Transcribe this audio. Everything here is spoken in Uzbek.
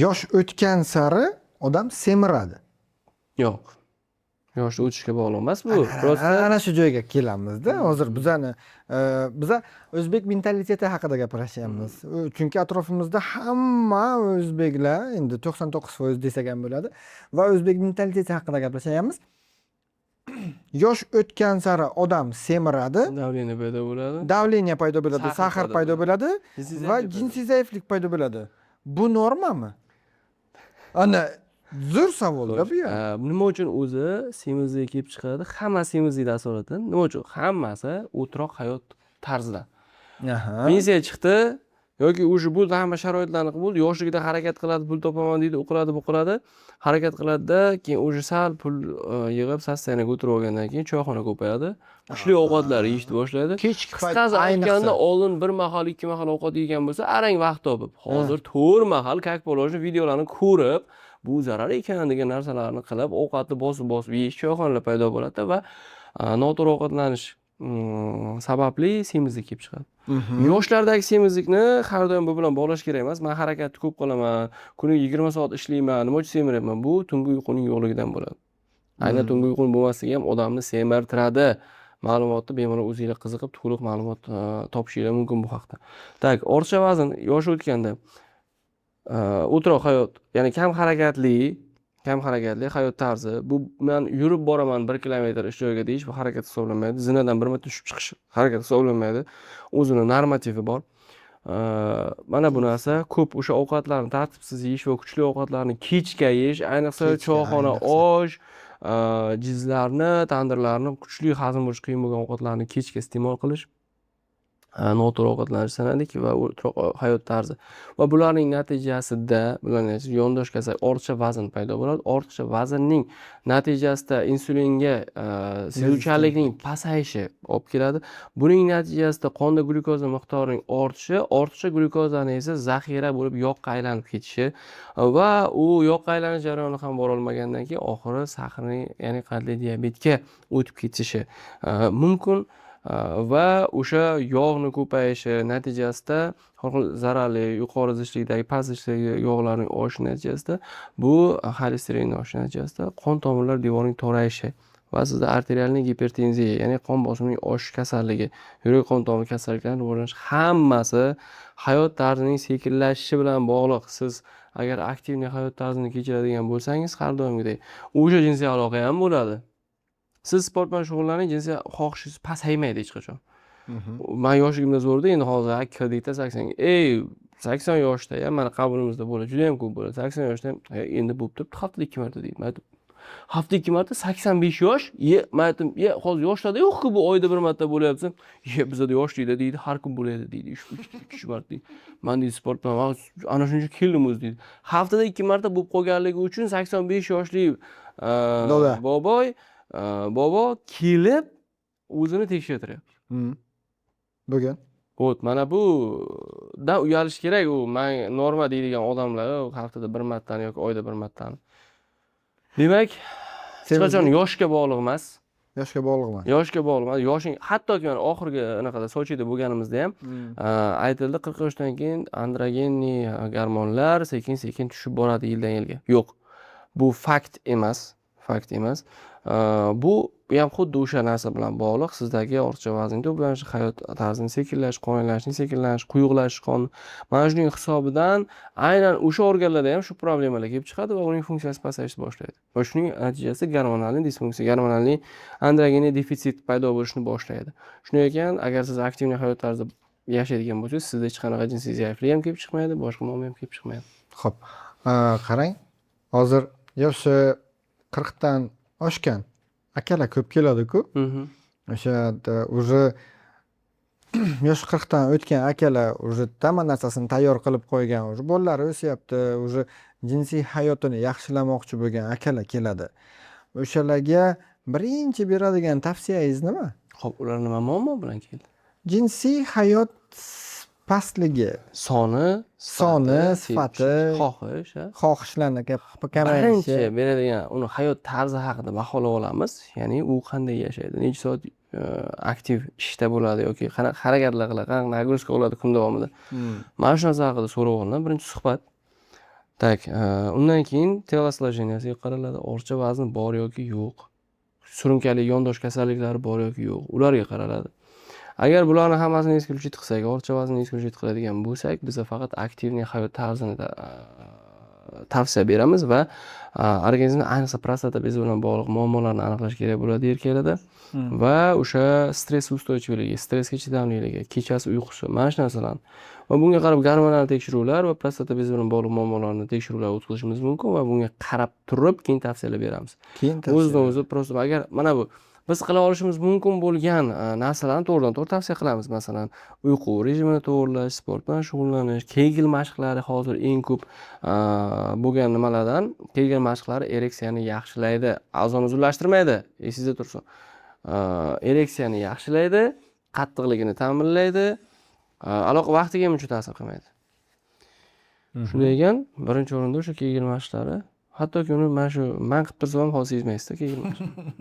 Yosh o'tgan sari odam semiradi. Yo'q. Yosh o'tishga bog'liq emas bu. Просто Ana shu joyga kelamizda. Hozir biza o'zbek mentaliteti haqida gapirishyapmiz. Chunki atrofimizda hamma o'zbeklar, endi 99% desak ham bo'ladi va o'zbek mentaliteti haqida gapirishyapmiz. Yosh o'tgan sari odam semiradi, davleniya paydo bo'ladi. davleniya paydo bo'ladi, Sahr sahr paydo bo'ladi va jinsiy zaiflik paydo bo'ladi. Bu normami? Ana zo'r savolda bu ya. Nima uchun o'zi semizlik kelib chiqadi? Hamma semizlikda asoratin. Nima uchun? Hammasi o'tiroq hayot tarzidan. Aha. Pensiya chiqdi yoki o'sha bu hamma sharoitlarni bo'ldi, yoshligida harakat qiladi, pul topaman deydi, o'qiladi, bu qiladi, harakat qiladida, keyin o'sha sal pul yig'ib sostoyaniyaga o'tirib olgandan keyin choyxona ko'payadi. Kuchli ovqatlar yeyishni boshlaydi. Kechki payt Qisqasi aytganda oldin bir mahal, ikki mahal ovqat yegan bo'lsa, arang vaqt topib, hozir 4 mahal как положено videolarni ko'rib, bu zarar ekan degan narsalarni qilib, ovqatni bosib yeyish choyxonalar paydo bo'ladi va noto'g'ri ovqatlanish sababli semizlik kelib chiqadi. Yoshlardagi semizlikni har doim bu bilan bog'lash kerak emas. Men harakatni ko'p qilaman, kuniga 20 soat ishlayman, nima uchun semiryapman? Bu tungi uyquning yo'qligidan bo'ladi. Aynan tungi uyqu bo'lmasligi ham odamni semirtiradi. Ma'lumotni bemalol o'zingizlar qiziqib, to'liq ma'lumot topishingiz mumkin bu haqda. Tak, ortiqcha vazn yosh o'tganda o'tiroq hayot, ya'ni kam harakatli hayot tarzi. Bu men yurib boraman 1 kilometr ish joyiga deyish bu harakat hisoblanmaydi. Zinadan bir marta tushib chiqish harakat hisoblanmaydi. O'zini normativi bor. Mana bu narsa ko'p o'sha ovqatlarni tartibsiz yeyish va kuchli ovqatlarni kechga yeyish, ayniqsa choyxona osh, jizlarni, tandirlarni, kuchli hazm bo'lishi qiyin bo'lgan ovqatlarni kechga iste'mol qilish noto'g'ri ovqatlanish sanaladi va o'tiroq hayot tarzi. Va bularning natijasida yondosh kasal, ortiqcha vazn paydo bo'ladi. Ortiqcha vaznning natijasida insulinga sezuvchanlikning pasayishi olib keladi. Buning natijasida qonda glyukoza miqdorining ortishi, ortiqcha glyukozani esa zaxira bo'lib yoqqa aylanib ketishi va u yoqqa aylanish jarayoni ham bor olmagandan keyin oxiri sahrning, ya'ni qandli diabetga o'tib ketishi mumkin. Va o'sha yog'ni ko'payishi natijasida zararli yuqori zichdikdagi past zichdagi yog'larning oshishi natijasida bu xolesterinning oshishi natijasida qon tomirlar devorining to'rayishi va sizda arterialniy gipertenziya, ya'ni qon bosimining oshish kasalligi, yurak qon tomir kasalliklarining rivojlanishi hammasi hayot tarzining sekinlashishi bilan bog'liq. Siz agar aktivniy hayot tarzini kechiradigan bo'lsangiz, har doimgidek o'sha jinsiy aloqa ham bo'ladi. Siz sport bilan shug'ullaning, jinsiy xohishingiz pasaymaydi hech qachon. Men yoshligimda zo'rda, endi hozir kirdikda 80. 80 yoshda ham mana qabulimizda bo'ladi, juda ham ko'p bo'ladi. 80 yoshda ham endi bo'lib turibdi, haftada 2 marta deydi. Men aytdim, haftada 2 marta 85 yosh. Men aytdim, hozir yoshlarda yo'q-ku bu oyda bir marta bo'lyapti. Bizda yoshlikda deydi, har kun bo'ladi deydi. 3 marta deydi. Men deydi sport bilan ana shuncha keldim o'zi deydi. Haftada 2 marta bo'lib qolganligi uchun 85 yoshli bobo kelib o'zini tekshirtiryapti. Bugun mana budan uyalish kerak. U men norma deydigan odamlar haftada bir martani yoki oyda bir martani. Demak, hech qachon yoshga bog'liq emas. Yoshga bog'liq emas. Yoshga bog'liq emas. Yoshing hattoki mana oxirgi anaqada Sochida bo'lganimizda ham aytildi 40 yoshdan keyin androgenniy gormonlar sekin-sekin tushib boradi yildan yilga. Yo'q. Bu fakt emas. Bu ham xuddi o'sha narsa bilan bog'liq. Sizdagi ortiqcha vazn to'planishi, hayot tarzining sekinlashishi, qonaylanishning sekinlashishi, quyuqlashish qon. Mana shuning hisobidan aynan o'sha organlarda ham shu problemalar kelib chiqadi va uning funksiyasi pasayishni boshlaydi. Va shuning natijasida gormonalniy disfunksiya, gormonalniy androgeniy defitsit paydo bo'lishni boshlaydi. Shuning ekan, agar siz aktivniy hayot tarzida yashaydigan bo'lsangiz, sizda hech qanaqa jinsiy zaiflik ham kelib chiqmaydi, boshqa muammo ham kelib chiqmaydi. Xo'p. Qarang, hozir yoshi 40 dan oshgan akalar ko'p keladi-ku. O'sha уже yosh 40 dan o'tgan akalar уже hamma narsasini tayyor qilib qo'ygan, уже bolalari o'syapti, уже jinsiy hayotini yaxshilamoqchi bo'lgan akalar keladi. O'shalarga birinchi beradigan tavsiyangiz nima? Xo'p, ular nima muammo bilan keldi? Jinsiy hayot pastligi, soni, sifati, xohishlarni kamayishi. Birinchi beradigan uni hayot tarzi haqida baholab olamiz. Ya'ni u qanday yashaydi, necha soat aktiv ishda bo'ladi yoki qanaqa harakatlar qiladi, qanaqa nagruska oladi kun davomida. Mana shu narsa haqida so'rab olinadi. Birinchi suhbat. Tak, undan keyin telosложениyaga qaraladi. Orcha vazni bor yoki yo'q. Surunkali yondosh kasalliklari bor yoki yo'q. Ularga qaraladi. Agar bularni hammasini исключить qilsak, orcha vaznni исключить qiladigan bo'lsak, biz faqat aktivniy hayot tarzini tavsiya beramiz va organizmda ayniqsa prostata bezi bilan bog'liq muammolarni aniqlash kerak bo'ladi erkaklarda va o'sha stress ustойчивligi, stressga chidamliligi, kechasi uyqusi, mana shu narsalarni va bunga qarab gormonal tekshiruvlar va prostata bezi bilan bog'liq muammolarni tekshiruvlar o'tkazishimiz mumkin va bunga qarab turib keyin tavsiyalar beramiz. O'zidan o'zi просто agar mana bu biz qila olishimiz mumkin bo'lgan narsalarni to'g'ridan-to'g'ri tavsiya qilamiz. Masalan, uyqu rejimini to'g'irlash, sport bilan shug'ullanish, Kegel mashqlari hozir eng ko'p bo'lgan nimalardan. Kegel mashqlari ereksiyani yaxshilaydi, a'zoni uzunlashtirmaydi, esingizda tursin. Ereksiyani yaxshilaydi, qattiqligini ta'minlaydi, aloqa vaqtiga ham uncha ta'sir qilmaydi. Shunday ekan, birinchi o'rinda o'sha Kegel mashqlari, hattoki uni mana shu man qilib tursam ham hozir sezmaysizda Kegel mashqini.